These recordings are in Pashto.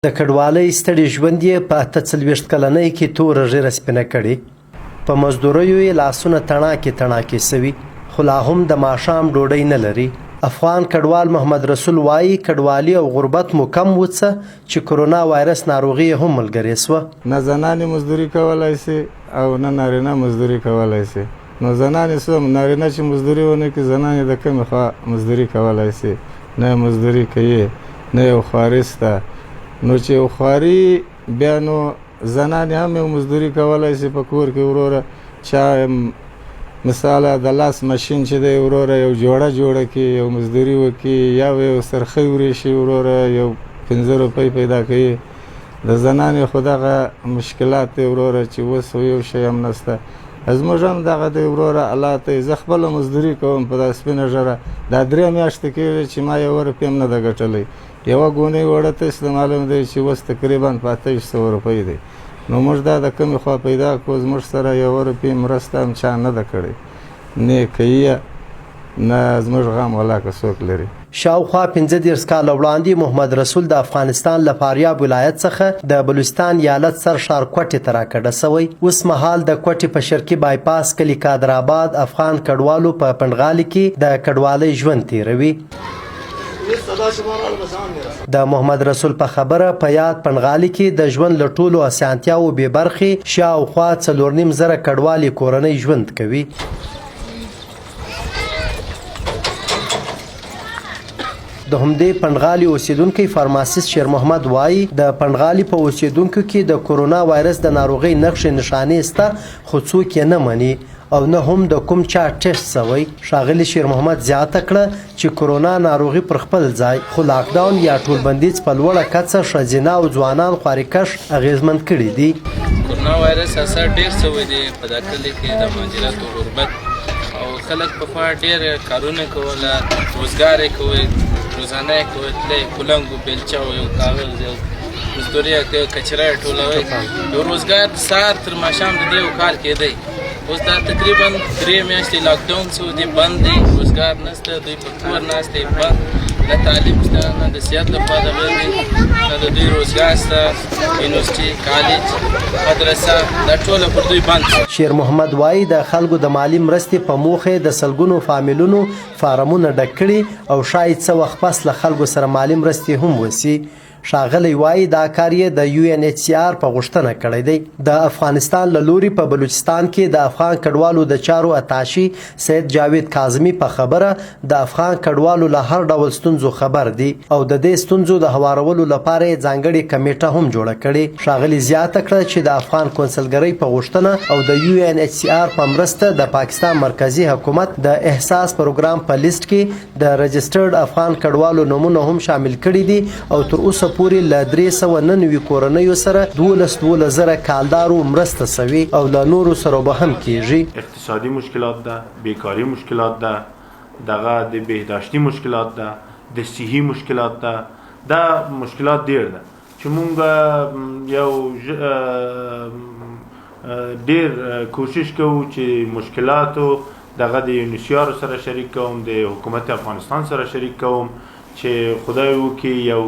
د کډوالۍ ستړي ژوند یې په 48 کلنۍ کې توره ږیره سپینه کړې. په مزدوریو یې لاسونه تڼاکې سوي، خو لا هم د ماښام ډوډۍ نه لري. افغان کډوال محمد رسول وایي کډوالي او غربت مو کم وڅه چې کرونا وایرس ناروغي هم ملګرې سوه. نه زنانې مزدوري کولی سي او نه نارینه مزدوري کولی سي. نو زنانې څه نارینه چې مزدوري ونه کړي، زنانې د کمې خوا مزدوري کولی سي، نه مزدوري کوي، نه یو خواري سته. نو چې یو خواري بیا نو زنانې هم یو مزدوري کولی سي په کور کې وروره. چا مثاله د لاس ماشین چې دی وروره یو جوړه کړي، یو مزدوري وکړي، یا یو سرخی وریشي وروره یو 15 روپۍ پیدا کوي. د زنانې خو دغه مشکلات دی وروره چې اوس یو شی هم نشته. زموږ هم دغه دی وروره الله ته زه خپله مزدوري کوم په دا سپینه ژره. دا 3 میاشتې کېږي چې ما 1 روپۍ هم نه ده ګټلی. یوه ګونۍ وړه تش ته معلوم دی چې اوس تقریبا 2500 روپۍ دی. نو موږ دا د کمې خوا پیدا کړو، زموږ سره 1 روپۍ مرسته هم چا نه ده کړې، نه کوي نه زموږ غم ولا که څوک لري. شاوخوا 15 کاله وړاندې محمد رسول د افغانستان له فاریاب ولایت څخه د بلوچستان ایالت سرشار کوټې ته راکډه سوی. اوس مهال د کوټې په شرقي بایپاس کلي آباد افغان کډوالو په پنډغالي کې د کډوالۍ ژوند تیروي. د محمد رسول په خبره په یاد پنډغالي کې د ژوند له ټولو اسانتیاوو بې برخې شاوخوا 4.5 کډوالې کورنۍ ژوند کوي. د همدې پنډغالي اوسیدونکی فارماسیست شیر محمد وایي د پنډغالي په اوسیدونکو کې د کرونا وایرس د ناروغۍ نښې نښانې شته، خو څوک یې نه مني او نه هم د کوم چا ټیسټ سوی. ښاغلي شیر محمد زیاته کړه چې کرونا ناروغي پر خپل ځای، خو لاکډاون یا ټول بندیځ په لوړه کچه ښځینه او ځوانان خوارکش اغېزمن کړي دي. کرونا وایرس اثر ډېر سوی دی په دا کلي کې د مهاجرت او غربت، او خلک پخوا ډېر کارونه کوله، روزګار یې کوی، روزانه یې کوی، تللی کولنګ و بیلچه و یو کاغذ یو مزدوري یې کوي، کچره یې ټولوی. یو روزګار د سهار تر ماښام د دې یو کار کېدی. اوس دا تقریبا 3 میاشتې لاکډاون شو دی، بند دی، روزګار نشته، دوی په کور ناست دی، بند. نه تعلیم شته، نه د صحت لپاره د غیر دی، نه د دوی روزګار شته، یونیورسټي، کالج، مدرسه دا ټوله پر دوی بند. شیر محمد وایي د خلکو د مالی مرستې په موخه د سلګونو فامیلونو فارمونه ډک کړي او شاید څه وخت پس له خلکو سره مالی مرستې هم وسی. ښاغلی وایي دا کار یې د UNHCR په غوښتنه کړی دی. د افغانستان له لوري په بلوچستان کې د افغان کډوالو د چارو اتاشي سید جاوید کاظمي په خبره د افغان کډوالو له هر ډول ستونزو خبر دی او د دې ستونزو د هوارولو لپاره ځانګړې کمیټه هم جوړه کړې. ښاغلي زیاته کړه چې د افغان کونسلګرۍ په غوښتنه او د UNHCR په مرسته د پاکستان مرکزی حکومت د احساس پروګرام په لیست کې د رجسټرډ افغان کډوالو نومونه هم شامل کړي دي او تر اوسه پورې له 399 کورنیو سره 12,000 کالدارو مرسته سوي او له نورو سره به هم کیږي. اقتصادي مشکلات ده، بیکاری مشکلات ده، دغه د بهداشتي مشکلات ده، د صحي مشکلات ده. دا مشکلات ډیر ده چې مونږ یو ډیر کوشش کوو چې مشکلاتو دغه د UNHCR سره شریک کوم، د حکومت افغانستان سره شریک کوم چې خدای وکړي یو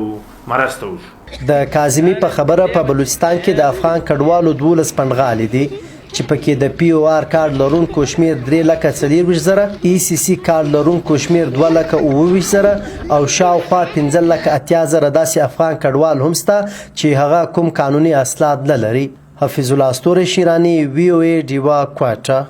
مرسته وشو. د کاظمي په خبره په بلوچستان کې د افغان کډوالو 12 پنډغالي دي چې پکې د POR کارډ لرونکو شمیر 3,40,000، ECC کارډ لرونکو شمیر 2,28,000 او شاوخوا 15,80,000 داسې افغان کډوال هم شته چې هغه کوم قانوني اسناد نه لري. حفیظ، ستوری، شیرانی، VOA ډیوہ، کوټه.